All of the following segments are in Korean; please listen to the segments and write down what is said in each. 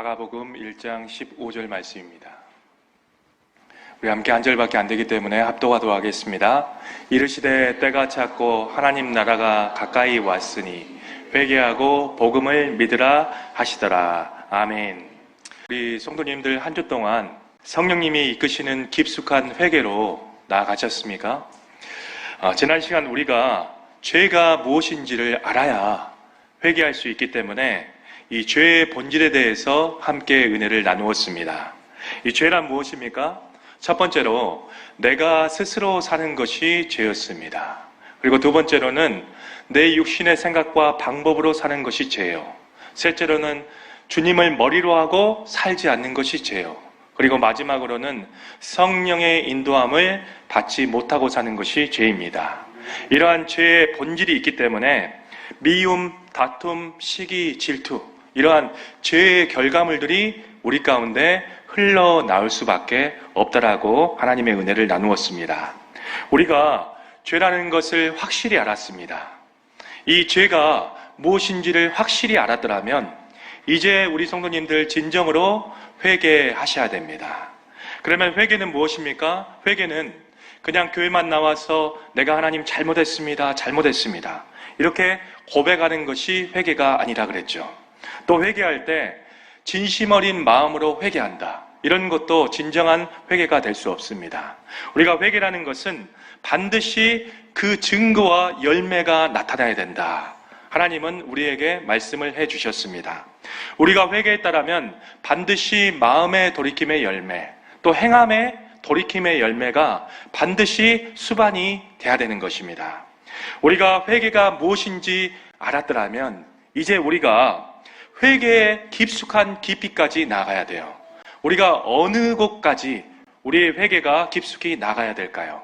마가복음 1장 15절 말씀입니다. 우리 함께 한 절밖에 안 되기 때문에 합독하도록 하겠습니다. 이르시되 때가 찼고 하나님 나라가 가까이 왔으니 회개하고 복음을 믿으라 하시더라. 아멘. 우리 성도님들 한 주 동안 성령님이 이끄시는 깊숙한 회개로 나아가셨습니까? 지난 시간 우리가 죄가 무엇인지를 알아야 회개할 수 있기 때문에 이 죄의 본질에 대해서 함께 은혜를 나누었습니다. 이 죄란 무엇입니까? 첫 번째로 내가 스스로 사는 것이 죄였습니다. 그리고 두 번째로는 내 육신의 생각과 방법으로 사는 것이 죄요. 셋째로는 주님을 머리로 하고 살지 않는 것이 죄요. 그리고 마지막으로는 성령의 인도함을 받지 못하고 사는 것이 죄입니다. 이러한 죄의 본질이 있기 때문에 미움, 다툼, 시기, 질투 이러한 죄의 결과물들이 우리 가운데 흘러나올 수밖에 없다라고 하나님의 은혜를 나누었습니다. 우리가 죄라는 것을 확실히 알았습니다. 이 죄가 무엇인지를 확실히 알았더라면 이제 우리 성도님들 진정으로 회개하셔야 됩니다. 그러면 회개는 무엇입니까? 회개는 그냥 교회만 나와서 내가 하나님 잘못했습니다. 이렇게 고백하는 것이 회개가 아니라 그랬죠. 또 회개할 때 진심 어린 마음으로 회개한다. 이런 것도 진정한 회개가 될 수 없습니다. 우리가 회개라는 것은 반드시 그 증거와 열매가 나타나야 된다. 하나님은 우리에게 말씀을 해주셨습니다. 우리가 회개했다라면 반드시 마음의 돌이킴의 열매, 또 행함의 돌이킴의 열매가 반드시 수반이 돼야 되는 것입니다. 우리가 회개가 무엇인지 알았더라면 이제 우리가 회개의 깊숙한 깊이까지 나가야 돼요. 우리가 어느 곳까지 우리의 회개가 깊숙이 나가야 될까요?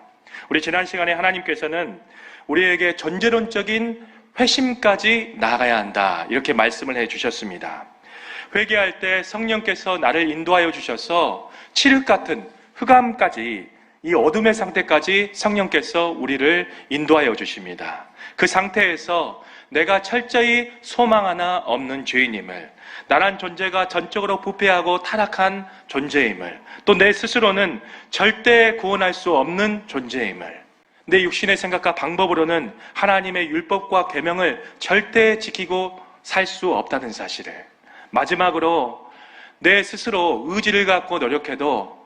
우리 지난 시간에 하나님께서는 우리에게 전제론적인 회심까지 나가야 한다 이렇게 말씀을 해주셨습니다. 회개할 때 성령께서 나를 인도하여 주셔서 칠흑 같은 흑암까지 이 어둠의 상태까지 성령께서 우리를 인도하여 주십니다. 그 상태에서 내가 철저히 소망 하나 없는 죄인임을, 나란 존재가 전적으로 부패하고 타락한 존재임을, 또 내 스스로는 절대 구원할 수 없는 존재임을, 내 육신의 생각과 방법으로는 하나님의 율법과 계명을 절대 지키고 살 수 없다는 사실을, 마지막으로 내 스스로 의지를 갖고 노력해도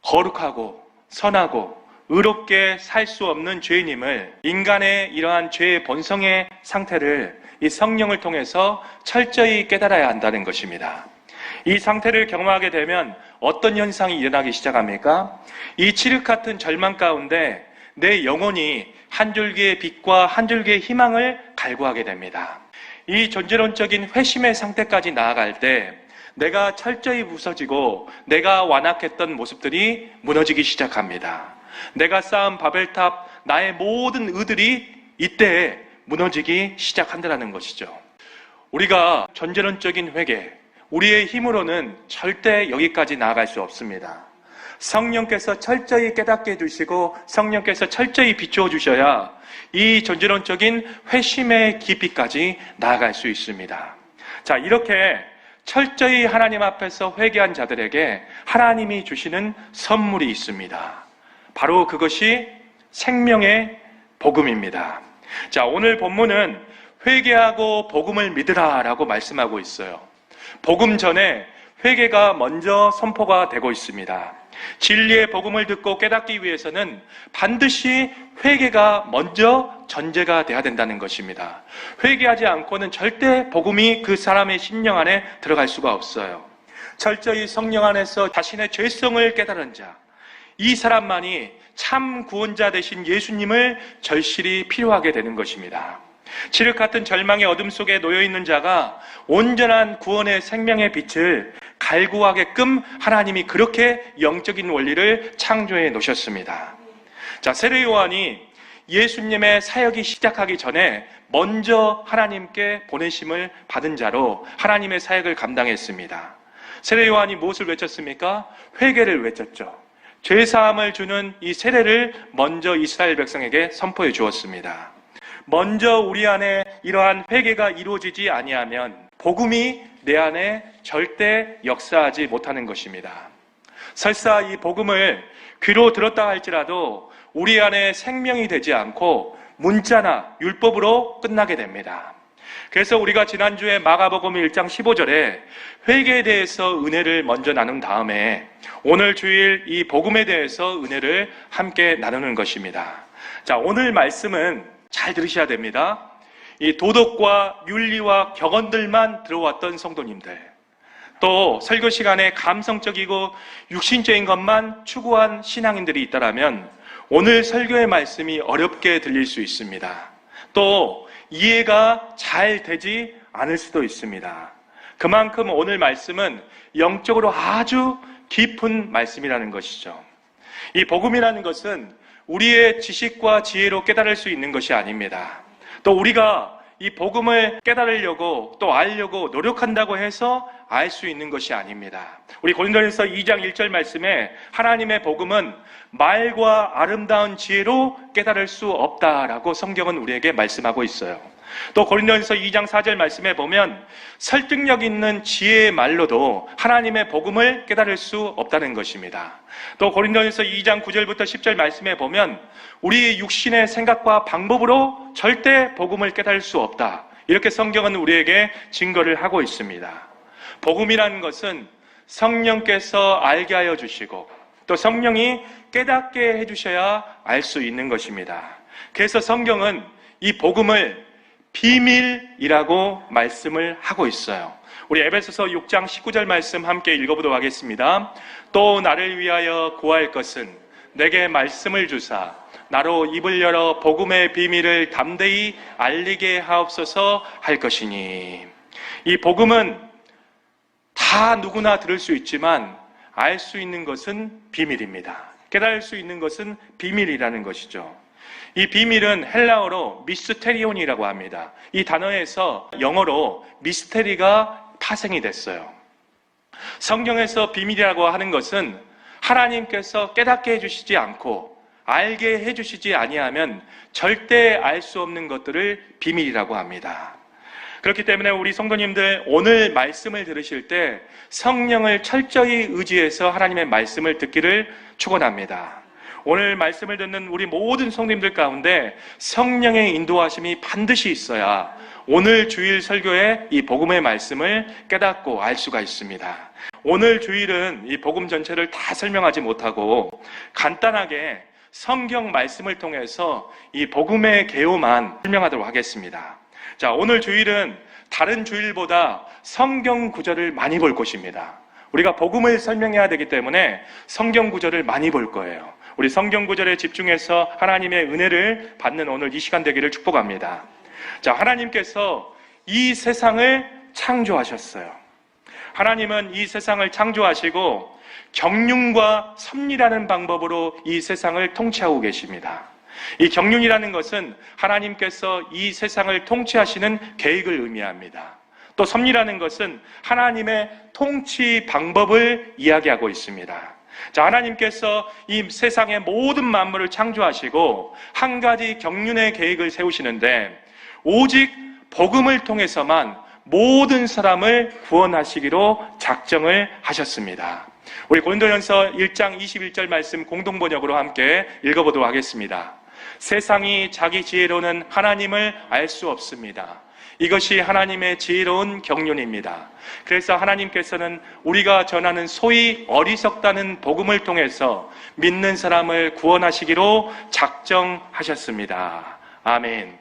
거룩하고 선하고 의롭게 살 수 없는 죄인임을, 인간의 이러한 죄의 본성의 상태를 이 성령을 통해서 철저히 깨달아야 한다는 것입니다. 이 상태를 경험하게 되면 어떤 현상이 일어나기 시작합니까? 이 칠흑 같은 절망 가운데 내 영혼이 한 줄기의 빛과 한 줄기의 희망을 갈구하게 됩니다. 이 존재론적인 회심의 상태까지 나아갈 때 내가 철저히 부서지고 내가 완악했던 모습들이 무너지기 시작합니다. 내가 쌓은 바벨탑, 나의 모든 의들이 이때 무너지기 시작한다는 것이죠. 우리가 전제론적인 회개, 우리의 힘으로는 절대 여기까지 나아갈 수 없습니다. 성령께서 철저히 깨닫게 해주시고 성령께서 철저히 비추어 주셔야 이 전제론적인 회심의 깊이까지 나아갈 수 있습니다. 자, 이렇게 철저히 하나님 앞에서 회개한 자들에게 하나님이 주시는 선물이 있습니다. 바로 그것이 생명의 복음입니다. 자, 오늘 본문은 회개하고 복음을 믿으라 라고 말씀하고 있어요. 복음 전에 회개가 먼저 선포가 되고 있습니다. 진리의 복음을 듣고 깨닫기 위해서는 반드시 회개가 먼저 전제가 돼야 된다는 것입니다. 회개하지 않고는 절대 복음이 그 사람의 심령 안에 들어갈 수가 없어요. 철저히 성령 안에서 자신의 죄성을 깨달은 자, 이 사람만이 참 구원자 되신 예수님을 절실히 필요하게 되는 것입니다. 칠흑 같은 절망의 어둠 속에 놓여있는 자가 온전한 구원의 생명의 빛을 갈구하게끔 하나님이 그렇게 영적인 원리를 창조해 놓으셨습니다. 자, 세례 요한이 예수님의 사역이 시작하기 전에 먼저 하나님께 보내심을 받은 자로 하나님의 사역을 감당했습니다. 세례 요한이 무엇을 외쳤습니까? 회개를 외쳤죠. 죄사함을 주는 이 세례를 먼저 이스라엘 백성에게 선포해 주었습니다. 먼저 우리 안에 이러한 회개가 이루어지지 아니하면 복음이 내 안에 절대 역사하지 못하는 것입니다. 설사 이 복음을 귀로 들었다 할지라도 우리 안에 생명이 되지 않고 문자나 율법으로 끝나게 됩니다. 그래서 우리가 지난주에 마가복음 1장 15절에 회개에 대해서 은혜를 먼저 나눈 다음에 오늘 주일 이 복음에 대해서 은혜를 함께 나누는 것입니다. 자, 오늘 말씀은 잘 들으셔야 됩니다. 이 도덕과 윤리와 격언들만 들어왔던 성도님들, 또 설교 시간에 감성적이고 육신적인 것만 추구한 신앙인들이 있다라면 오늘 설교의 말씀이 어렵게 들릴 수 있습니다. 또 이해가 잘 되지 않을 수도 있습니다. 그만큼 오늘 말씀은 영적으로 아주 깊은 말씀이라는 것이죠. 이 복음이라는 것은 우리의 지식과 지혜로 깨달을 수 있는 것이 아닙니다. 또 우리가 이 복음을 깨달으려고 또 알려고 노력한다고 해서 알 수 있는 것이 아닙니다. 우리 고린도전서 2장 1절 말씀에 하나님의 복음은 말과 아름다운 지혜로 깨달을 수 없다라고 성경은 우리에게 말씀하고 있어요. 또 고린도전서 2장 4절 말씀에 보면 설득력 있는 지혜의 말로도 하나님의 복음을 깨달을 수 없다는 것입니다. 또 고린도전서 2장 9절부터 10절 말씀에 보면 우리 육신의 생각과 방법으로 절대 복음을 깨달을 수 없다. 이렇게 성경은 우리에게 증거를 하고 있습니다. 복음이라는 것은 성령께서 알게 하여 주시고 또 성령이 깨닫게 해주셔야 알 수 있는 것입니다. 그래서 성경은 이 복음을 비밀이라고 말씀을 하고 있어요. 우리 에베소서 6장 19절 말씀 함께 읽어보도록 하겠습니다. 또 나를 위하여 구할 것은 내게 말씀을 주사 나로 입을 열어 복음의 비밀을 담대히 알리게 하옵소서 할 것이니. 이 복음은 다 누구나 들을 수 있지만 알 수 있는 것은 비밀입니다. 깨달을 수 있는 것은 비밀이라는 것이죠. 이 비밀은 헬라어로 미스테리온이라고 합니다. 이 단어에서 영어로 미스테리가 파생이 됐어요. 성경에서 비밀이라고 하는 것은 하나님께서 깨닫게 해주시지 않고 알게 해주시지 아니하면 절대 알 수 없는 것들을 비밀이라고 합니다. 그렇기 때문에 우리 성도님들 오늘 말씀을 들으실 때 성령을 철저히 의지해서 하나님의 말씀을 듣기를 축원합니다. 오늘 말씀을 듣는 우리 모든 성도님들 가운데 성령의 인도하심이 반드시 있어야 오늘 주일 설교에 이 복음의 말씀을 깨닫고 알 수가 있습니다. 오늘 주일은 이 복음 전체를 다 설명하지 못하고 간단하게 성경 말씀을 통해서 이 복음의 개요만 설명하도록 하겠습니다. 자, 오늘 주일은 다른 주일보다 성경 구절을 많이 볼 것입니다. 우리가 복음을 설명해야 되기 때문에 성경 구절을 많이 볼 거예요. 우리 성경 구절에 집중해서 하나님의 은혜를 받는 오늘 이 시간 되기를 축복합니다. 자, 하나님께서 이 세상을 창조하셨어요. 하나님은 이 세상을 창조하시고 경륜과 섭리라는 방법으로 이 세상을 통치하고 계십니다. 이 경륜이라는 것은 하나님께서 이 세상을 통치하시는 계획을 의미합니다. 또 섭리라는 것은 하나님의 통치 방법을 이야기하고 있습니다. 자, 하나님께서 이 세상의 모든 만물을 창조하시고 한 가지 경륜의 계획을 세우시는데 오직 복음을 통해서만 모든 사람을 구원하시기로 작정을 하셨습니다. 우리 고린도전서 1장 21절 말씀 공동번역으로 함께 읽어보도록 하겠습니다. 세상이 자기 지혜로는 하나님을 알 수 없습니다. 이것이 하나님의 지혜로운 경륜입니다. 그래서 하나님께서는 우리가 전하는 소위 어리석다는 복음을 통해서 믿는 사람을 구원하시기로 작정하셨습니다. 아멘.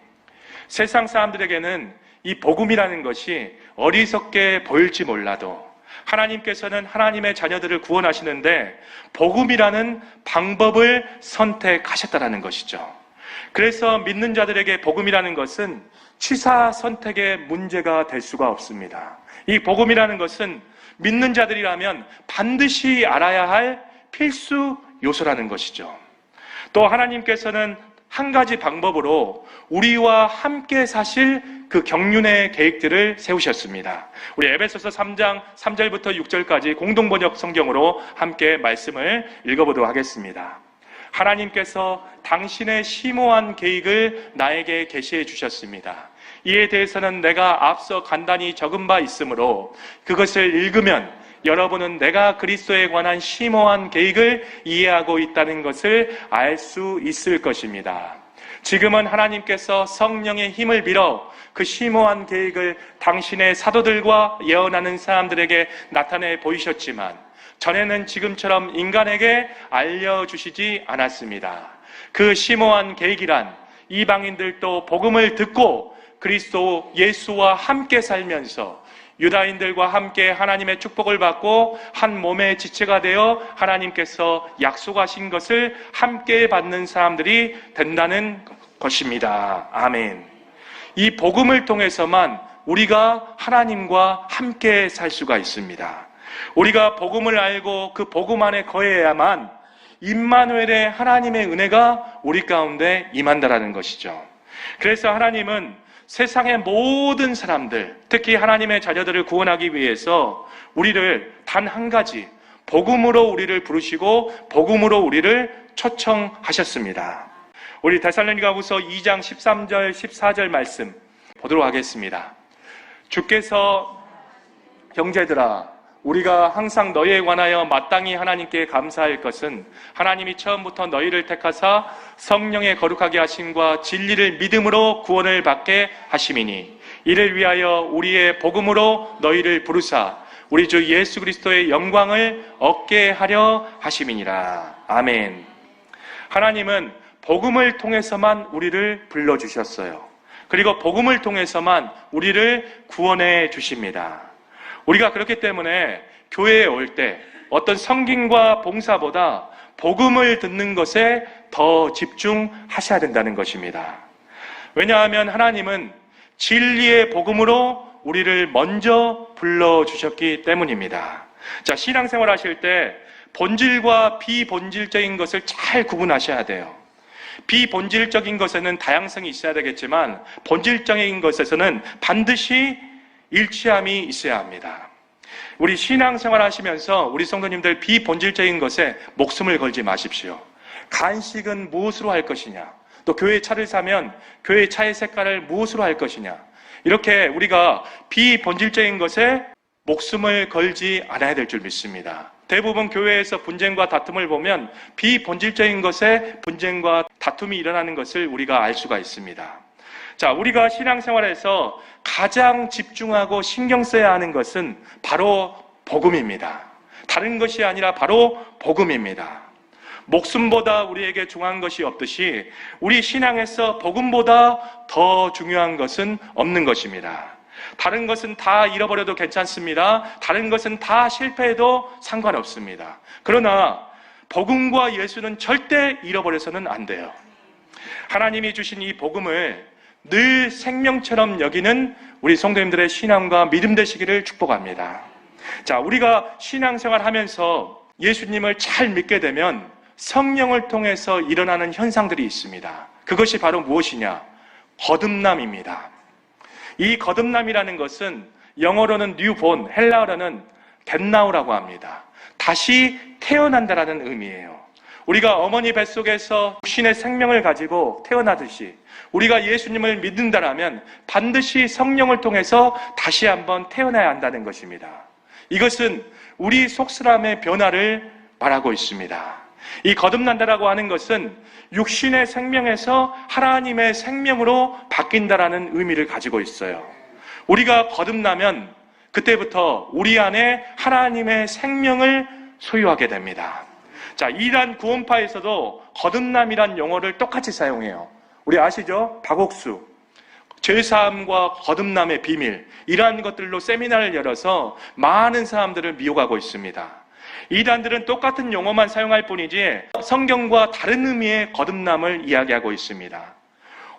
세상 사람들에게는 이 복음이라는 것이 어리석게 보일지 몰라도 하나님께서는 하나님의 자녀들을 구원하시는데 복음이라는 방법을 선택하셨다는 것이죠. 그래서 믿는 자들에게 복음이라는 것은 취사 선택의 문제가 될 수가 없습니다. 이 복음이라는 것은 믿는 자들이라면 반드시 알아야 할 필수 요소라는 것이죠. 또 하나님께서는 한 가지 방법으로 우리와 함께 사실 그 경륜의 계획들을 세우셨습니다. 우리 에베소서 3장 3절부터 6절까지 공동번역 성경으로 함께 말씀을 읽어보도록 하겠습니다. 하나님께서 당신의 심오한 계획을 나에게 계시해 주셨습니다. 이에 대해서는 내가 앞서 간단히 적은 바 있으므로 그것을 읽으면 여러분은 내가 그리스도에 관한 심오한 계획을 이해하고 있다는 것을 알 수 있을 것입니다. 지금은 하나님께서 성령의 힘을 빌어 그 심오한 계획을 당신의 사도들과 예언하는 사람들에게 나타내 보이셨지만 전에는 지금처럼 인간에게 알려주시지 않았습니다. 그 심오한 계획이란 이방인들도 복음을 듣고 그리스도 예수와 함께 살면서 유다인들과 함께 하나님의 축복을 받고 한 몸의 지체가 되어 하나님께서 약속하신 것을 함께 받는 사람들이 된다는 것입니다. 아멘. 이 복음을 통해서만 우리가 하나님과 함께 살 수가 있습니다. 우리가 복음을 알고 그 복음 안에 거해야만 임마누엘의 하나님의 은혜가 우리 가운데 임한다라는 것이죠. 그래서 하나님은 세상의 모든 사람들, 특히 하나님의 자녀들을 구원하기 위해서 우리를 단 한 가지, 복음으로 우리를 부르시고 복음으로 우리를 초청하셨습니다. 우리 데살로니가후서 2장 13절, 14절 말씀 보도록 하겠습니다. 주께서 형제들아, 우리가 항상 너희에 관하여 마땅히 하나님께 감사할 것은 하나님이 처음부터 너희를 택하사 성령의 거룩하게 하심과 진리를 믿음으로 구원을 받게 하심이니 이를 위하여 우리의 복음으로 너희를 부르사 우리 주 예수 그리스도의 영광을 얻게 하려 하심이니라. 아멘. 하나님은 복음을 통해서만 우리를 불러주셨어요. 그리고 복음을 통해서만 우리를 구원해 주십니다. 우리가 그렇기 때문에 교회에 올 때 어떤 성김과 봉사보다 복음을 듣는 것에 더 집중하셔야 된다는 것입니다. 왜냐하면 하나님은 진리의 복음으로 우리를 먼저 불러주셨기 때문입니다. 자, 신앙생활 하실 때 본질과 비본질적인 것을 잘 구분하셔야 돼요. 비본질적인 것에는 다양성이 있어야 되겠지만 본질적인 것에서는 반드시 일치함이 있어야 합니다. 우리 신앙생활 하시면서 우리 성도님들 비본질적인 것에 목숨을 걸지 마십시오. 간식은 무엇으로 할 것이냐, 또 교회 차를 사면 교회 차의 색깔을 무엇으로 할 것이냐, 이렇게 우리가 비본질적인 것에 목숨을 걸지 않아야 될 줄 믿습니다. 대부분 교회에서 분쟁과 다툼을 보면 비본질적인 것에 분쟁과 다툼이 일어나는 것을 우리가 알 수가 있습니다. 자, 우리가 신앙생활에서 가장 집중하고 신경 써야 하는 것은 바로 복음입니다. 다른 것이 아니라 바로 복음입니다. 목숨보다 우리에게 중요한 것이 없듯이 우리 신앙에서 복음보다 더 중요한 것은 없는 것입니다. 다른 것은 다 잃어버려도 괜찮습니다. 다른 것은 다 실패해도 상관없습니다. 그러나 복음과 예수는 절대 잃어버려서는 안 돼요. 하나님이 주신 이 복음을 늘 생명처럼 여기는 우리 성도님들의 신앙과 믿음 되시기를 축복합니다. 자, 우리가 신앙생활 하면서 예수님을 잘 믿게 되면 성령을 통해서 일어나는 현상들이 있습니다. 그것이 바로 무엇이냐? 거듭남입니다. 이 거듭남이라는 것은 영어로는 뉴본, 헬라어로는 겟나우라고 합니다. 다시 태어난다라는 의미예요. 우리가 어머니 뱃속에서 육신의 생명을 가지고 태어나듯이 우리가 예수님을 믿는다라면 반드시 성령을 통해서 다시 한번 태어나야 한다는 것입니다. 이것은 우리 속사람의 변화를 말하고 있습니다. 이 거듭난다라고 하는 것은 육신의 생명에서 하나님의 생명으로 바뀐다라는 의미를 가지고 있어요. 우리가 거듭나면 그때부터 우리 안에 하나님의 생명을 소유하게 됩니다. 자, 이란 구원파에서도 거듭남이란 용어를 똑같이 사용해요. 우리 아시죠? 박옥수, 죄사함과 거듭남의 비밀, 이러한 것들로 세미나를 열어서 많은 사람들을 미혹하고 있습니다. 이단들은 똑같은 용어만 사용할 뿐이지 성경과 다른 의미의 거듭남을 이야기하고 있습니다.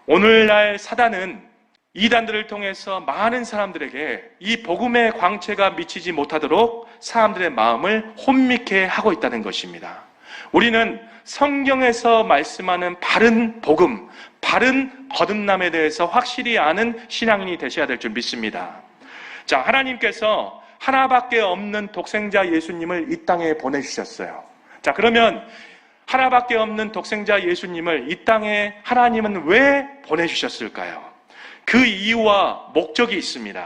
오늘날 사단은 이단들을 통해서 많은 사람들에게 이 복음의 광채가 미치지 못하도록 사람들의 마음을 혼미케 하고 있다는 것입니다. 우리는 성경에서 말씀하는 바른 복음, 바른 거듭남에 대해서 확실히 아는 신앙인이 되셔야 될 줄 믿습니다. 자, 하나님께서 하나밖에 없는 독생자 예수님을 이 땅에 보내주셨어요. 자, 그러면 하나밖에 없는 독생자 예수님을 이 땅에 하나님은 왜 보내주셨을까요? 그 이유와 목적이 있습니다.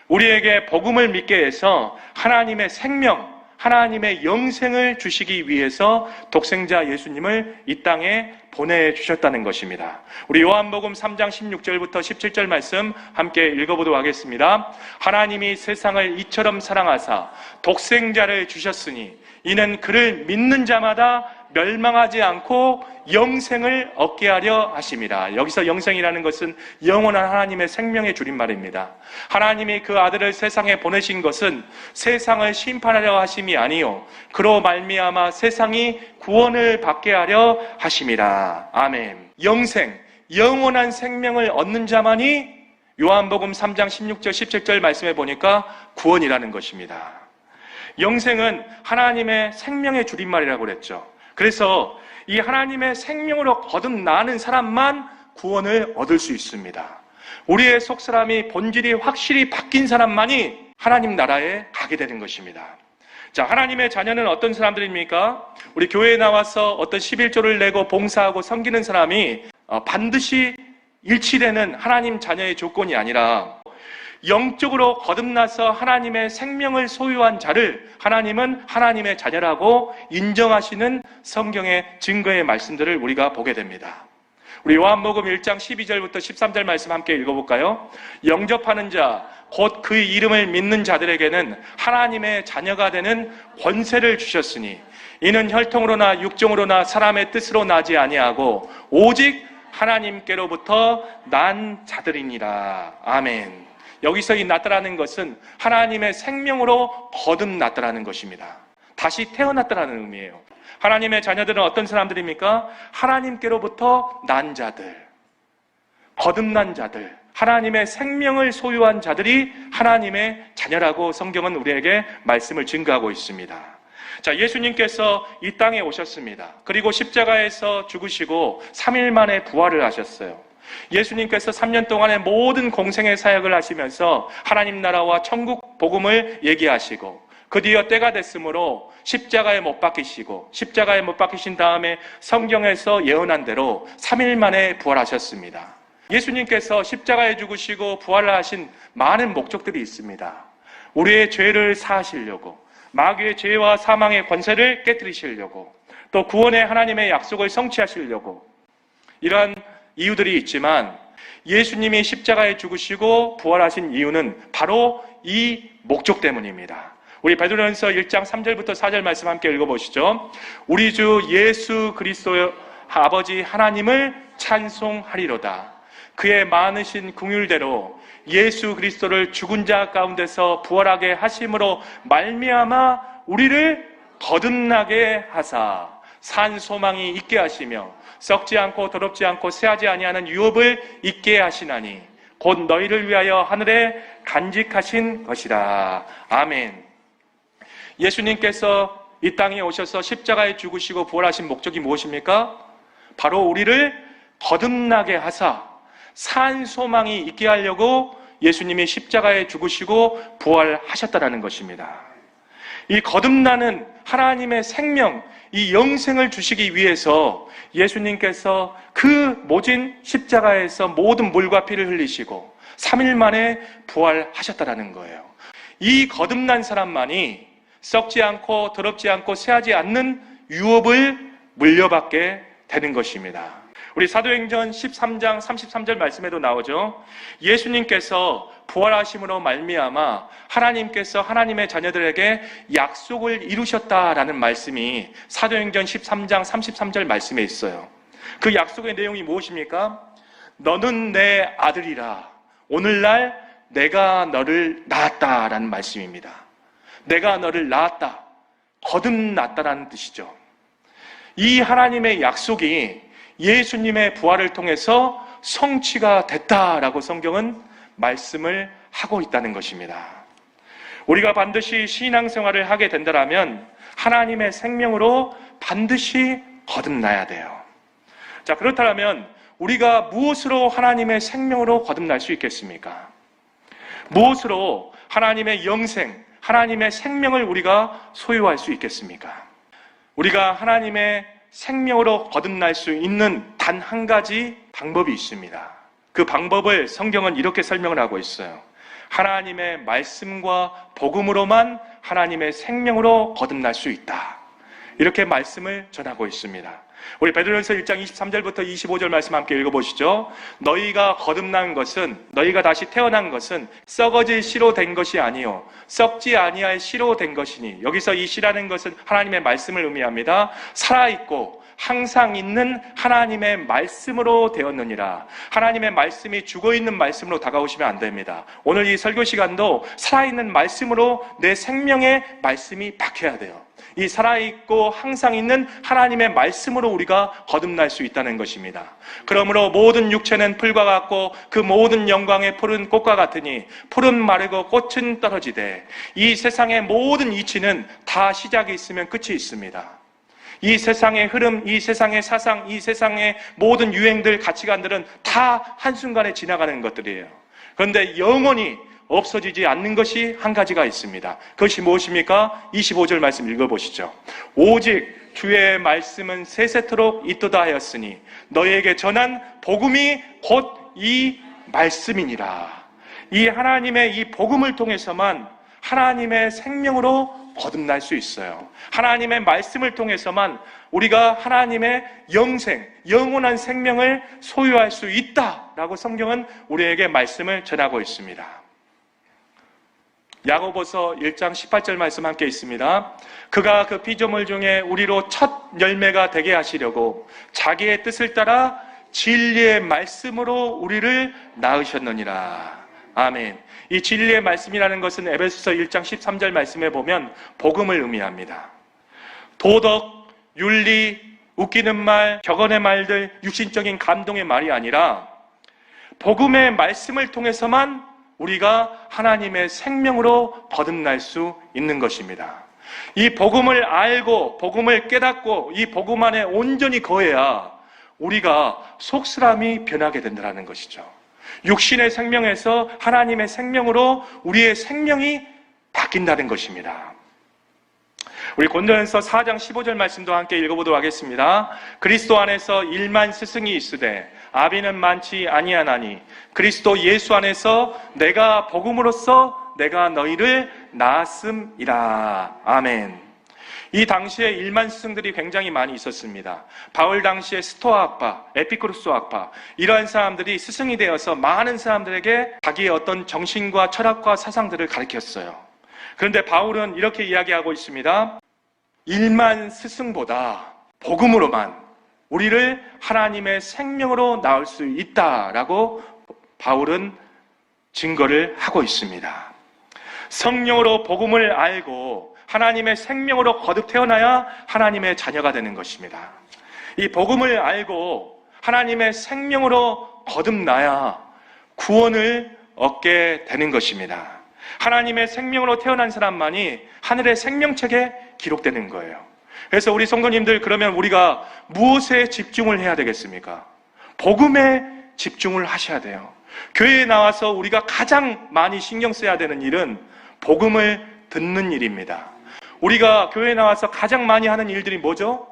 우리에게 복음을 믿게 해서 하나님의 생명, 하나님의 영생을 주시기 위해서 독생자 예수님을 이 땅에 보내주셨다는 것입니다. 우리 요한복음 3장 16절부터 17절 말씀 함께 읽어보도록 하겠습니다. 하나님이 세상을 이처럼 사랑하사 독생자를 주셨으니 이는 그를 믿는 자마다 멸망하지 않고 영생을 얻게 하려 하심이라. 여기서 영생이라는 것은 영원한 하나님의 생명의 줄임말입니다. 하나님이 그 아들을 세상에 보내신 것은 세상을 심판하려 하심이 아니요 그로 말미암아 세상이 구원을 받게 하려 하심이라. 아멘. 영생, 영원한 생명을 얻는 자만이 요한복음 3장 16절 17절 말씀해 보니까 구원이라는 것입니다. 영생은 하나님의 생명의 줄임말이라고 그랬죠. 그래서 이 하나님의 생명으로 거듭나는 사람만 구원을 얻을 수 있습니다. 우리의 속사람이 본질이 확실히 바뀐 사람만이 하나님 나라에 가게 되는 것입니다. 자, 하나님의 자녀는 어떤 사람들입니까? 우리 교회에 나와서 어떤 11조를 내고 봉사하고 섬기는 사람이 반드시 일치되는 하나님 자녀의 조건이 아니라 영적으로 거듭나서 하나님의 생명을 소유한 자를 하나님은 하나님의 자녀라고 인정하시는 성경의 증거의 말씀들을 우리가 보게 됩니다. 우리 요한복음 1장 12절부터 13절 말씀 함께 읽어볼까요? 영접하는 자, 곧 그 이름을 믿는 자들에게는 하나님의 자녀가 되는 권세를 주셨으니 이는 혈통으로나 육정으로나 사람의 뜻으로 나지 아니하고 오직 하나님께로부터 난 자들이니라. 아멘. 여기서 이 났다라는 것은 하나님의 생명으로 거듭났다라는 것입니다. 다시 태어났다라는 의미예요. 하나님의 자녀들은 어떤 사람들입니까? 하나님께로부터 난 자들, 거듭난 자들, 하나님의 생명을 소유한 자들이 하나님의 자녀라고 성경은 우리에게 말씀을 증거하고 있습니다. 자, 예수님께서 이 땅에 오셨습니다. 그리고 십자가에서 죽으시고 3일 만에 부활을 하셨어요. 예수님께서 3년 동안의 모든 공생의 사역을 하시면서 하나님 나라와 천국 복음을 얘기하시고 그 뒤에 때가 됐으므로 십자가에 못 박히시고 십자가에 못 박히신 다음에 성경에서 예언한 대로 3일 만에 부활하셨습니다. 예수님께서 십자가에 죽으시고 부활을 하신 많은 목적들이 있습니다. 우리의 죄를 사하시려고, 마귀의 죄와 사망의 권세를 깨뜨리시려고, 또 구원의 하나님의 약속을 성취하시려고, 이러한 이유들이 있지만 예수님이 십자가에 죽으시고 부활하신 이유는 바로 이 목적 때문입니다. 우리 베드로전서 1장 3절부터 4절 말씀 함께 읽어보시죠. 우리 주 예수 그리스도의 아버지 하나님을 찬송하리로다. 그의 많으신 긍휼대로 예수 그리스도를 죽은 자 가운데서 부활하게 하심으로 말미암아 우리를 거듭나게 하사 산 소망이 있게 하시며 썩지 않고 더럽지 않고 쇠하지 아니하는 유업을 있게 하시나니 곧 너희를 위하여 하늘에 간직하신 것이라. 아멘. 예수님께서 이 땅에 오셔서 십자가에 죽으시고 부활하신 목적이 무엇입니까? 바로 우리를 거듭나게 하사 산 소망이 있게 하려고 예수님이 십자가에 죽으시고 부활하셨다는 것입니다. 이 거듭나는 하나님의 생명, 이 영생을 주시기 위해서 예수님께서 그 모진 십자가에서 모든 물과 피를 흘리시고 3일 만에 부활하셨다는 거예요. 이 거듭난 사람만이 썩지 않고 더럽지 않고 쇠하지 않는 유업을 물려받게 되는 것입니다. 우리 사도행전 13장 33절 말씀에도 나오죠. 예수님께서 부활하심으로 말미암아 하나님께서 하나님의 자녀들에게 약속을 이루셨다라는 말씀이 사도행전 13장 33절 말씀에 있어요. 그 약속의 내용이 무엇입니까? 너는 내 아들이라 오늘날 내가 너를 낳았다라는 말씀입니다. 내가 너를 낳았다, 거듭났다라는 뜻이죠. 이 하나님의 약속이 예수님의 부활을 통해서 성취가 됐다라고 성경은 말씀을 하고 있다는 것입니다. 우리가 반드시 신앙생활을 하게 된다면 하나님의 생명으로 반드시 거듭나야 돼요. 자, 그렇다면 우리가 무엇으로 하나님의 생명으로 거듭날 수 있겠습니까? 무엇으로 하나님의 영생, 하나님의 생명을 우리가 소유할 수 있겠습니까? 우리가 하나님의 생명으로 거듭날 수 있는 단 한 가지 방법이 있습니다. 그 방법을 성경은 이렇게 설명을 하고 있어요. 하나님의 말씀과 복음으로만 하나님의 생명으로 거듭날 수 있다. 이렇게 말씀을 전하고 있습니다. 우리 베드로전서 1장 23절부터 25절 말씀 함께 읽어보시죠. 너희가 거듭난 것은, 너희가 다시 태어난 것은 썩어질 씨로 된 것이 아니요 썩지 아니할 씨로 된 것이니, 여기서 이 씨라는 것은 하나님의 말씀을 의미합니다. 살아있고 항상 있는 하나님의 말씀으로 되었느니라. 하나님의 말씀이 죽어있는 말씀으로 다가오시면 안 됩니다. 오늘 이 설교 시간도 살아있는 말씀으로 내 생명의 말씀이 박혀야 돼요. 이 살아있고 항상 있는 하나님의 말씀으로 우리가 거듭날 수 있다는 것입니다. 그러므로 모든 육체는 풀과 같고 그 모든 영광의 푸른 꽃과 같으니 풀은 마르고 꽃은 떨어지되 이 세상의 모든 이치는 다 시작이 있으면 끝이 있습니다. 이 세상의 흐름, 이 세상의 사상, 이 세상의 모든 유행들, 가치관들은 다 한순간에 지나가는 것들이에요. 그런데 영원히 없어지지 않는 것이 한 가지가 있습니다. 그것이 무엇입니까? 25절 말씀 읽어보시죠. 오직 주의 말씀은 세세토록 있도다 하였으니 너희에게 전한 복음이 곧 이 말씀이니라. 이 하나님의 이 복음을 통해서만 하나님의 생명으로 거듭날 수 있어요. 하나님의 말씀을 통해서만 우리가 하나님의 영생, 영원한 생명을 소유할 수 있다라고 성경은 우리에게 말씀을 전하고 있습니다. 야고보서 1장 18절 말씀 함께 있습니다. 그가 그 피조물 중에 우리로 첫 열매가 되게 하시려고 자기의 뜻을 따라 진리의 말씀으로 우리를 낳으셨느니라. 아멘. 이 진리의 말씀이라는 것은 에베소서 1장 13절 말씀에 보면 복음을 의미합니다. 도덕, 윤리, 웃기는 말, 격언의 말들, 육신적인 감동의 말이 아니라 복음의 말씀을 통해서만 우리가 하나님의 생명으로 거듭날 수 있는 것입니다. 이 복음을 알고 복음을 깨닫고 이 복음 안에 온전히 거해야 우리가 속사람이 변하게 된다는 것이죠. 육신의 생명에서 하나님의 생명으로 우리의 생명이 바뀐다는 것입니다. 우리 고린도전서 4장 15절 말씀도 함께 읽어보도록 하겠습니다. 그리스도 안에서 1만 스승이 있으되 아비는 많지 아니하나니 그리스도 예수 안에서 내가 복음으로써 내가 너희를 낳았음이라. 아멘. 이 당시에 1만 스승들이 굉장히 많이 있었습니다. 바울 당시에 스토아 학파, 에피쿠로스 학파, 이러한 사람들이 스승이 되어서 많은 사람들에게 자기의 어떤 정신과 철학과 사상들을 가르쳤어요. 그런데 바울은 이렇게 이야기하고 있습니다. 1만 스승보다 복음으로만 우리를 하나님의 생명으로 낳을 수 있다라고 바울은 증거를 하고 있습니다. 성령으로 복음을 알고 하나님의 생명으로 거듭 태어나야 하나님의 자녀가 되는 것입니다. 이 복음을 알고 하나님의 생명으로 거듭나야 구원을 얻게 되는 것입니다. 하나님의 생명으로 태어난 사람만이 하늘의 생명책에 기록되는 거예요. 그래서 우리 성도님들, 그러면 우리가 무엇에 집중을 해야 되겠습니까? 복음에 집중을 하셔야 돼요. 교회에 나와서 우리가 가장 많이 신경 써야 되는 일은 복음을 듣는 일입니다. 우리가 교회에 나와서 가장 많이 하는 일들이 뭐죠?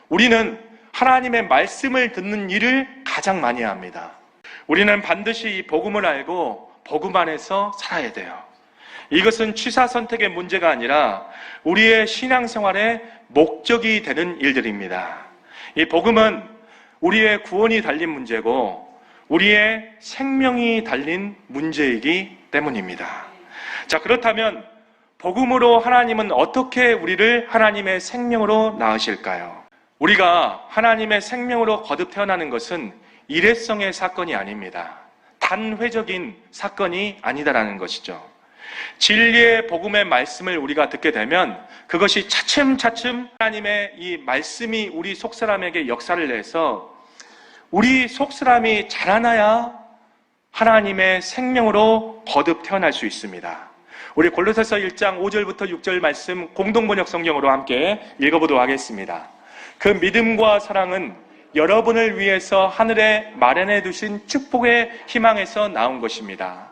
우리는 하나님의 말씀을 듣는 일을 가장 많이 합니다. 우리는 반드시 이 복음을 알고 복음 안에서 살아야 돼요. 이것은 취사 선택의 문제가 아니라 우리의 신앙생활의 목적이 되는 일들입니다. 이 복음은 우리의 구원이 달린 문제고 우리의 생명이 달린 문제이기 때문입니다. 자, 그렇다면 복음으로 하나님은 어떻게 우리를 하나님의 생명으로 낳으실까요? 우리가 하나님의 생명으로 거듭 태어나는 것은 일회성의 사건이 아닙니다. 단회적인 사건이 아니다라는 것이죠. 진리의 복음의 말씀을 우리가 듣게 되면 그것이 차츰차츰 하나님의 이 말씀이 우리 속사람에게 역사를 내서 우리 속사람이 자라나야 하나님의 생명으로 거듭 태어날 수 있습니다. 우리 골로새서 1장 5절부터 6절 말씀 공동번역 성경으로 함께 읽어보도록 하겠습니다. 그 믿음과 사랑은 여러분을 위해서 하늘에 마련해 두신 축복의 희망에서 나온 것입니다.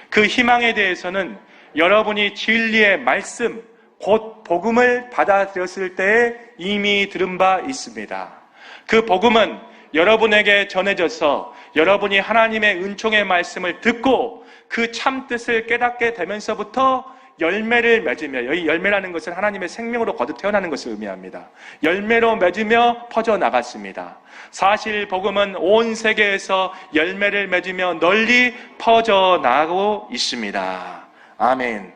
그 희망에 대해서는 여러분이 진리의 말씀, 곧 복음을 받아들였을 때에 이미 들은 바 있습니다. 그 복음은 여러분에게 전해져서 여러분이 하나님의 은총의 말씀을 듣고 그 참뜻을 깨닫게 되면서부터 열매를 맺으며, 여기 열매라는 것은 하나님의 생명으로 거듭 태어나는 것을 의미합니다. 열매로 맺으며 퍼져나갔습니다. 사실 복음은 온 세계에서 열매를 맺으며 널리 퍼져나가고 있습니다. 아멘.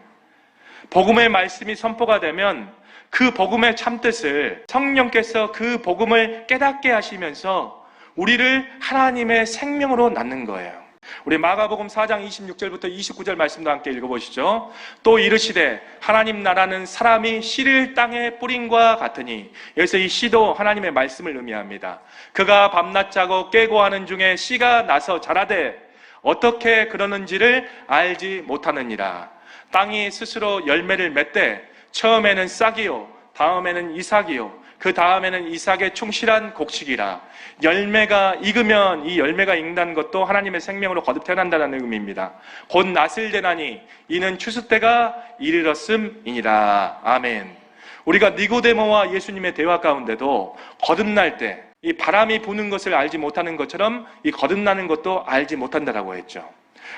복음의 말씀이 선포가 되면 그 복음의 참뜻을 성령께서 그 복음을 깨닫게 하시면서 우리를 하나님의 생명으로 낳는 거예요. 우리 마가복음 4장 26절부터 29절 말씀도 함께 읽어보시죠. 또 이르시되 하나님 나라는 사람이 씨를 땅에 뿌린과 같으니, 여기서 이 씨도 하나님의 말씀을 의미합니다. 그가 밤낮 자고 깨고 하는 중에 씨가 나서 자라되 어떻게 그러는지를 알지 못하느니라. 땅이 스스로 열매를 맺되 처음에는 싹이요 다음에는 이삭이요 그 다음에는 이삭의 충실한 곡식이라. 열매가 익으면 이 열매가 익는 것도 하나님의 생명으로 거듭 태어난다는 의미입니다. 곧 낫을 되나니 이는 추수 때가 이르렀음이니라. 아멘. 우리가 니고데모와 예수님의 대화 가운데도 거듭날 때 이 바람이 부는 것을 알지 못하는 것처럼 이 거듭나는 것도 알지 못한다라고 했죠.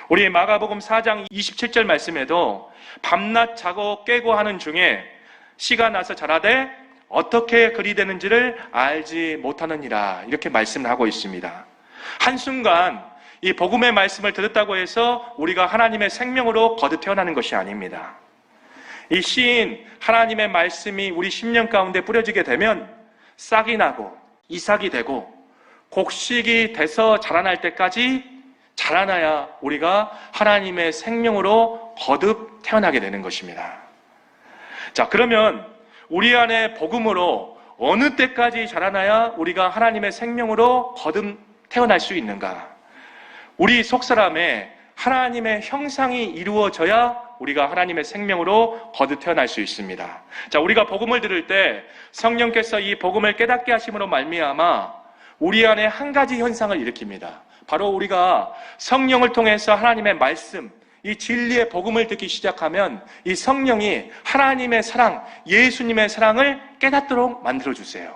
우리 마가복음 4장 27절 말씀에도 밤낮 자고 깨고 하는 중에 씨가 나서 자라되 어떻게 그리 되는지를 알지 못하느니라, 이렇게 말씀을 하고 있습니다. 한순간 이 복음의 말씀을 들었다고 해서 우리가 하나님의 생명으로 거듭 태어나는 것이 아닙니다. 이 씨인 하나님의 말씀이 우리 심령 가운데 뿌려지게 되면 싹이 나고 이삭이 되고 곡식이 돼서 자라날 때까지 자라나야 우리가 하나님의 생명으로 거듭 태어나게 되는 것입니다. 자, 그러면 우리 안에 복음으로 어느 때까지 자라나야 우리가 하나님의 생명으로 거듭 태어날 수 있는가? 우리 속사람에 하나님의 형상이 이루어져야 우리가 하나님의 생명으로 거듭 태어날 수 있습니다. 자, 우리가 복음을 들을 때 성령께서 이 복음을 깨닫게 하심으로 말미암아 우리 안에 한 가지 현상을 일으킵니다. 바로 우리가 성령을 통해서 하나님의 말씀, 이 진리의 복음을 듣기 시작하면 이 성령이 하나님의 사랑, 예수님의 사랑을 깨닫도록 만들어주세요.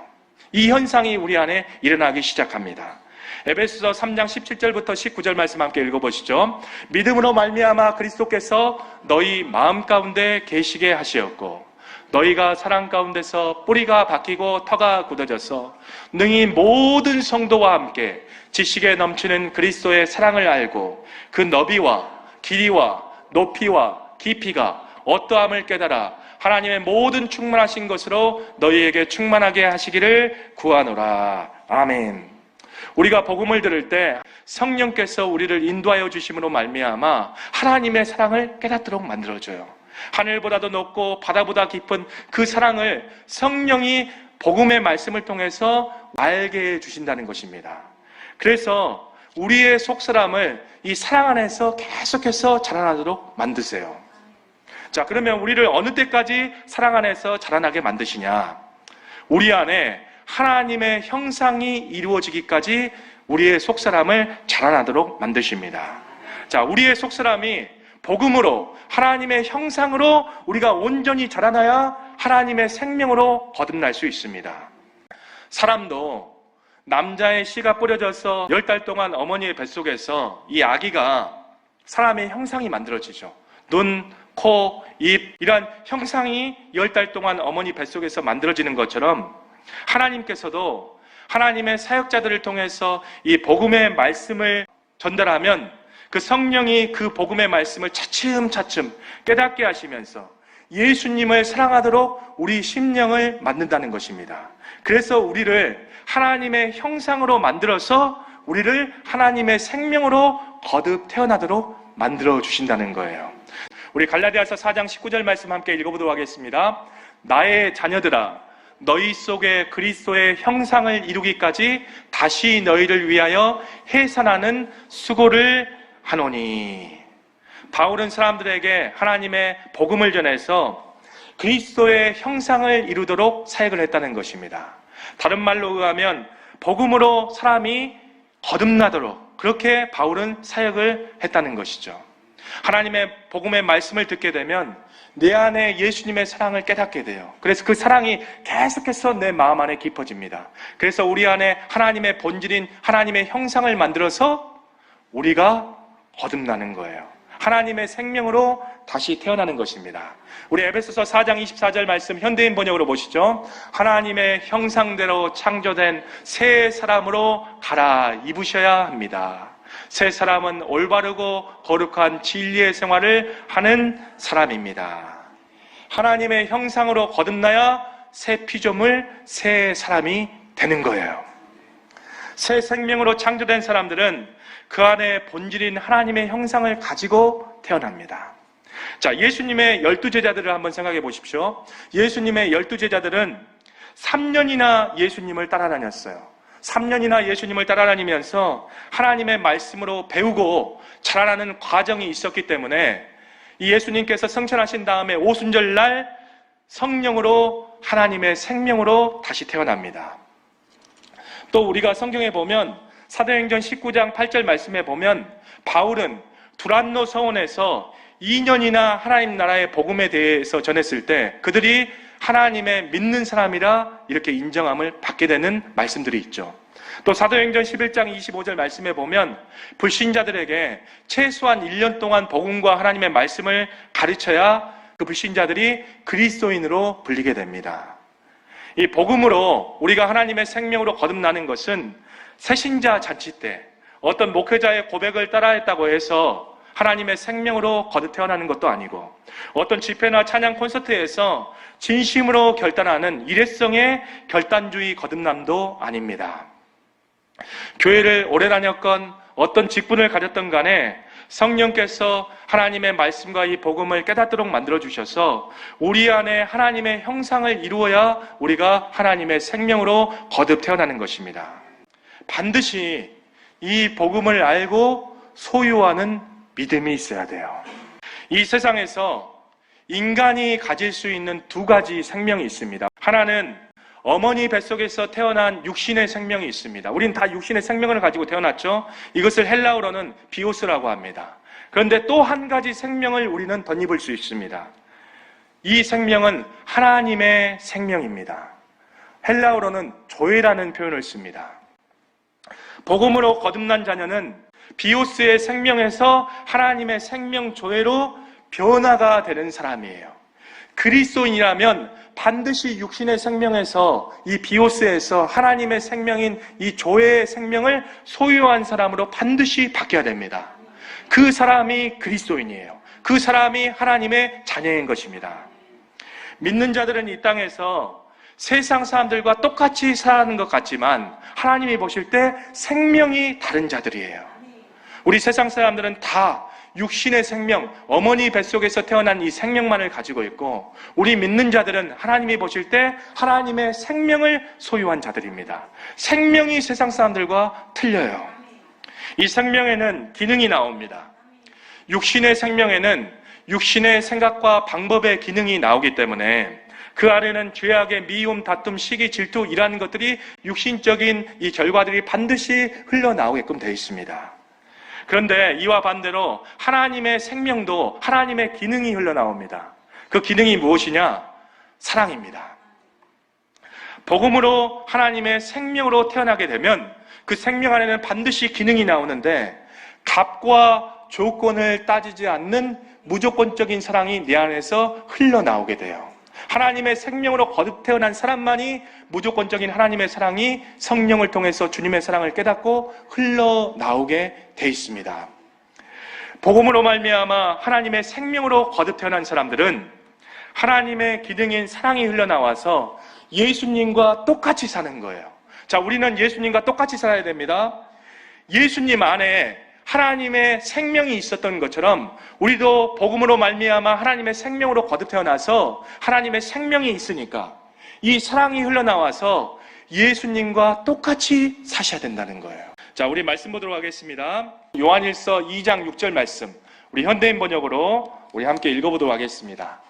이 현상이 우리 안에 일어나기 시작합니다. 에베소서 3장 17절부터 19절 말씀 함께 읽어보시죠. 믿음으로 말미암아 그리스도께서 너희 마음 가운데 계시게 하시었고 너희가 사랑 가운데서 뿌리가 박히고 터가 굳어져서 능히 모든 성도와 함께 지식에 넘치는 그리스도의 사랑을 알고 그 너비와 길이와 높이와 깊이가 어떠함을 깨달아 하나님의 모든 충만하신 것으로 너희에게 충만하게 하시기를 구하노라. 아멘. 우리가 복음을 들을 때 성령께서 우리를 인도하여 주심으로 말미암아 하나님의 사랑을 깨닫도록 만들어줘요. 하늘보다도 높고 바다보다 깊은 그 사랑을 성령이 복음의 말씀을 통해서 알게 해주신다는 것입니다. 그래서 우리의 속사람을 이 사랑 안에서 계속해서 자라나도록 만드세요. 자, 그러면 우리를 어느 때까지 사랑 안에서 자라나게 만드시냐? 우리 안에 하나님의 형상이 이루어지기까지 우리의 속사람을 자라나도록 만드십니다. 자, 우리의 속사람이 복음으로 하나님의 형상으로 우리가 온전히 자라나야 하나님의 생명으로 거듭날 수 있습니다. 사람도 남자의 씨가 뿌려져서 10달 동안 어머니의 뱃속에서 이 아기가 사람의 형상이 만들어지죠. 눈, 코, 입, 이런 형상이 10달 동안 어머니 뱃속에서 만들어지는 것처럼 하나님께서도 하나님의 사역자들을 통해서 이 복음의 말씀을 전달하면 그 성령이 그 복음의 말씀을 차츰차츰 깨닫게 하시면서 예수님을 사랑하도록 우리 심령을 만든다는 것입니다. 그래서 우리를 하나님의 형상으로 만들어서 우리를 하나님의 생명으로 거듭 태어나도록 만들어 주신다는 거예요. 우리 갈라디아서 4장 19절 말씀 함께 읽어보도록 하겠습니다. 나의 자녀들아, 너희 속에 그리스도의 형상을 이루기까지 다시 너희를 위하여 해산하는 수고를 하노니. 바울은 사람들에게 하나님의 복음을 전해서 그리스도의 형상을 이루도록 사역을 했다는 것입니다. 다른 말로 의하면 복음으로 사람이 거듭나도록 그렇게 바울은 사역을 했다는 것이죠. 하나님의 복음의 말씀을 듣게 되면 내 안에 예수님의 사랑을 깨닫게 돼요. 그래서 그 사랑이 계속해서 내 마음 안에 깊어집니다. 그래서 우리 안에 하나님의 본질인 하나님의 형상을 만들어서 우리가 거듭나는 거예요. 하나님의 생명으로 다시 태어나는 것입니다. 우리 에베소서 4장 24절 말씀 현대인 번역으로 보시죠. 하나님의 형상대로 창조된 새 사람으로 갈아입으셔야 합니다. 새 사람은 올바르고 거룩한 진리의 생활을 하는 사람입니다. 하나님의 형상으로 거듭나야 새 피조물, 새 사람이 되는 거예요. 새 생명으로 창조된 사람들은 그 안에 본질인 하나님의 형상을 가지고 태어납니다. 자, 예수님의 12제자들을 한번 생각해 보십시오. 예수님의 12제자들은 3년이나 예수님을 따라다녔어요. 3년이나 예수님을 따라다니면서 하나님의 말씀으로 배우고 자라나는 과정이 있었기 때문에 이 예수님께서 성천하신 다음에 오순절날 성령으로 하나님의 생명으로 다시 태어납니다. 또 우리가 성경에 보면 사도행전 19장 8절 말씀에 보면 바울은 두란노 서원에서 2년이나 하나님 나라의 복음에 대해서 전했을 때 그들이 하나님의 믿는 사람이라 이렇게 인정함을 받게 되는 말씀들이 있죠. 또 사도행전 11장 25절 말씀에 보면 불신자들에게 최소한 1년 동안 복음과 하나님의 말씀을 가르쳐야 그 불신자들이 그리스도인으로 불리게 됩니다. 이 복음으로 우리가 하나님의 생명으로 거듭나는 것은 새신자 잔치 때 어떤 목회자의 고백을 따라했다고 해서 하나님의 생명으로 거듭 태어나는 것도 아니고 어떤 집회나 찬양 콘서트에서 진심으로 결단하는 일회성의 결단주의 거듭남도 아닙니다. 교회를 오래 다녔건 어떤 직분을 가졌던 간에 성령께서 하나님의 말씀과 이 복음을 깨닫도록 만들어주셔서 우리 안에 하나님의 형상을 이루어야 우리가 하나님의 생명으로 거듭 태어나는 것입니다. 반드시 이 복음을 알고 소유하는 믿음이 있어야 돼요. 이 세상에서 인간이 가질 수 있는 두 가지 생명이 있습니다. 하나는 어머니 뱃속에서 태어난 육신의 생명이 있습니다. 우린 다 육신의 생명을 가지고 태어났죠. 이것을 헬라어로는 비오스라고 합니다. 그런데 또 한 가지 생명을 우리는 덧입을 수 있습니다. 이 생명은 하나님의 생명입니다. 헬라어로는 조에라는 표현을 씁니다. 복음으로 거듭난 자녀는 비오스의 생명에서 하나님의 생명 조회로 변화가 되는 사람이에요. 그리스도인이라면 반드시 육신의 생명에서 이 비오스에서 하나님의 생명인 이 조회의 생명을 소유한 사람으로 반드시 바뀌어야 됩니다. 그 사람이 그리스도인이에요. 그 사람이 하나님의 자녀인 것입니다. 믿는 자들은 이 땅에서 세상 사람들과 똑같이 사는 것 같지만 하나님이 보실 때 생명이 다른 자들이에요. 우리 세상 사람들은 다 육신의 생명, 어머니 뱃속에서 태어난 이 생명만을 가지고 있고 우리 믿는 자들은 하나님이 보실 때 하나님의 생명을 소유한 자들입니다. 생명이 세상 사람들과 틀려요. 이 생명에는 기능이 나옵니다. 육신의 생명에는 육신의 생각과 방법의 기능이 나오기 때문에 그 안에는 죄악의 미움, 다툼, 시기, 질투 이라는 것들이 육신적인 이 결과들이 반드시 흘러나오게끔 되어 있습니다. 그런데 이와 반대로 하나님의 생명도 하나님의 기능이 흘러나옵니다. 그 기능이 무엇이냐? 사랑입니다. 복음으로 하나님의 생명으로 태어나게 되면 그 생명 안에는 반드시 기능이 나오는데 값과 조건을 따지지 않는 무조건적인 사랑이 내 안에서 흘러나오게 돼요. 하나님의 생명으로 거듭 태어난 사람만이 무조건적인 하나님의 사랑이 성령을 통해서 주님의 사랑을 깨닫고 흘러나오게 돼 있습니다. 복음으로 말미암아 하나님의 생명으로 거듭 태어난 사람들은 하나님의 기능인 사랑이 흘러나와서 예수님과 똑같이 사는 거예요. 자, 우리는 예수님과 똑같이 살아야 됩니다. 예수님 안에 하나님의 생명이 있었던 것처럼 우리도 복음으로 말미암아 하나님의 생명으로 거듭 태어나서 하나님의 생명이 있으니까 이 사랑이 흘러나와서 예수님과 똑같이 사셔야 된다는 거예요. 자, 우리 말씀 보도록 하겠습니다. 요한일서 2장 6절 말씀, 우리 현대인 번역으로 우리 함께 읽어보도록 하겠습니다.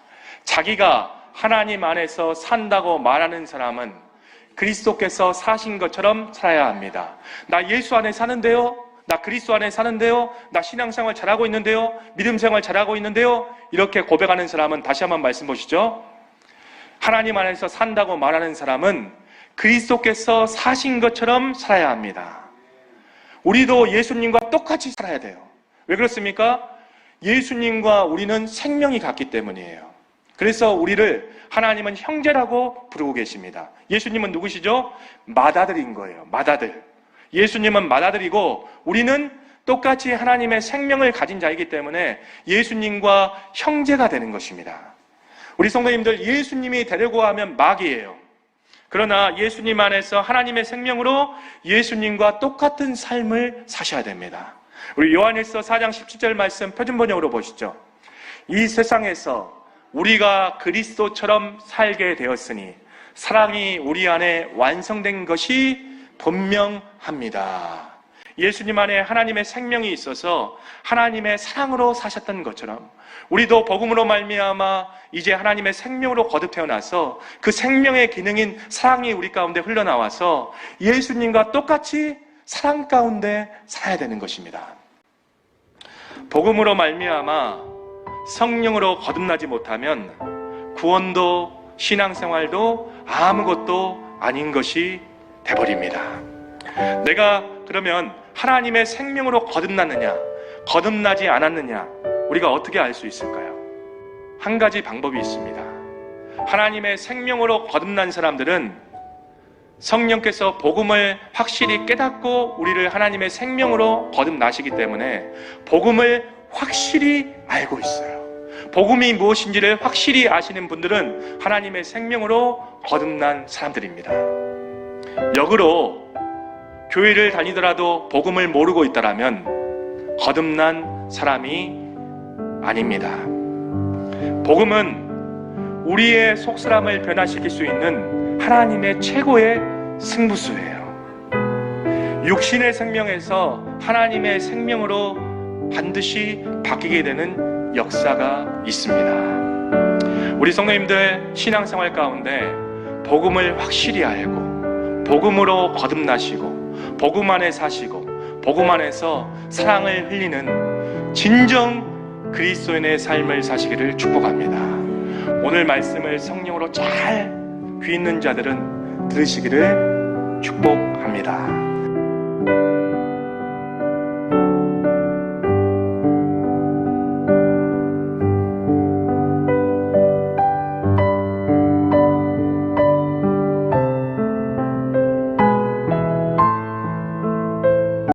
자기가 하나님 안에서 산다고 말하는 사람은 그리스도께서 사신 것처럼 살아야 합니다. 나 예수 안에 사는데요? 나 그리스도 안에 사는데요? 나 신앙생활 잘하고 있는데요? 믿음생활 잘하고 있는데요? 이렇게 고백하는 사람은, 다시 한번 말씀 보시죠. 하나님 안에서 산다고 말하는 사람은 그리스도께서 사신 것처럼 살아야 합니다. 우리도 예수님과 똑같이 살아야 돼요. 왜 그렇습니까? 예수님과 우리는 생명이 같기 때문이에요. 그래서 우리를 하나님은 형제라고 부르고 계십니다. 예수님은 누구시죠? 맏아들인 거예요. 맏아들. 예수님은 맏아들이고 우리는 똑같이 하나님의 생명을 가진 자이기 때문에 예수님과 형제가 되는 것입니다. 우리 성도님들, 예수님이 되려고 하면 막이에요. 그러나 예수님 안에서 하나님의 생명으로 예수님과 똑같은 삶을 사셔야 됩니다. 우리 요한일서 4장 17절 말씀 표준 번역으로 보시죠. 이 세상에서 우리가 그리스도처럼 살게 되었으니 사랑이 우리 안에 완성된 것이 분명합니다. 예수님 안에 하나님의 생명이 있어서 하나님의 사랑으로 사셨던 것처럼 우리도 복음으로 말미암아 이제 하나님의 생명으로 거듭 태어나서 그 생명의 기능인 사랑이 우리 가운데 흘러나와서 예수님과 똑같이 사랑 가운데 살아야 되는 것입니다. 복음으로 말미암아 성령으로 거듭나지 못하면 구원도 신앙생활도 아무것도 아닌 것이 돼버립니다. 내가 그러면 하나님의 생명으로 거듭났느냐, 거듭나지 않았느냐, 우리가 어떻게 알 수 있을까요? 한 가지 방법이 있습니다. 하나님의 생명으로 거듭난 사람들은 성령께서 복음을 확실히 깨닫고 우리를 하나님의 생명으로 거듭나시기 때문에 복음을 확실히 알고 있어요. 복음이 무엇인지를 확실히 아시는 분들은 하나님의 생명으로 거듭난 사람들입니다. 역으로 교회를 다니더라도 복음을 모르고 있다라면 거듭난 사람이 아닙니다. 복음은 우리의 속사람을 변화시킬 수 있는 하나님의 최고의 승부수예요. 육신의 생명에서 하나님의 생명으로 반드시 바뀌게 되는 역사가 있습니다. 우리 성도님들 신앙생활 가운데 복음을 확실히 알고 복음으로 거듭나시고 복음 안에 사시고 복음 안에서 사랑을 흘리는 진정 그리스도인의 삶을 사시기를 축복합니다. 오늘 말씀을 성령으로 잘 귀 있는 자들은 들으시기를 축복합니다.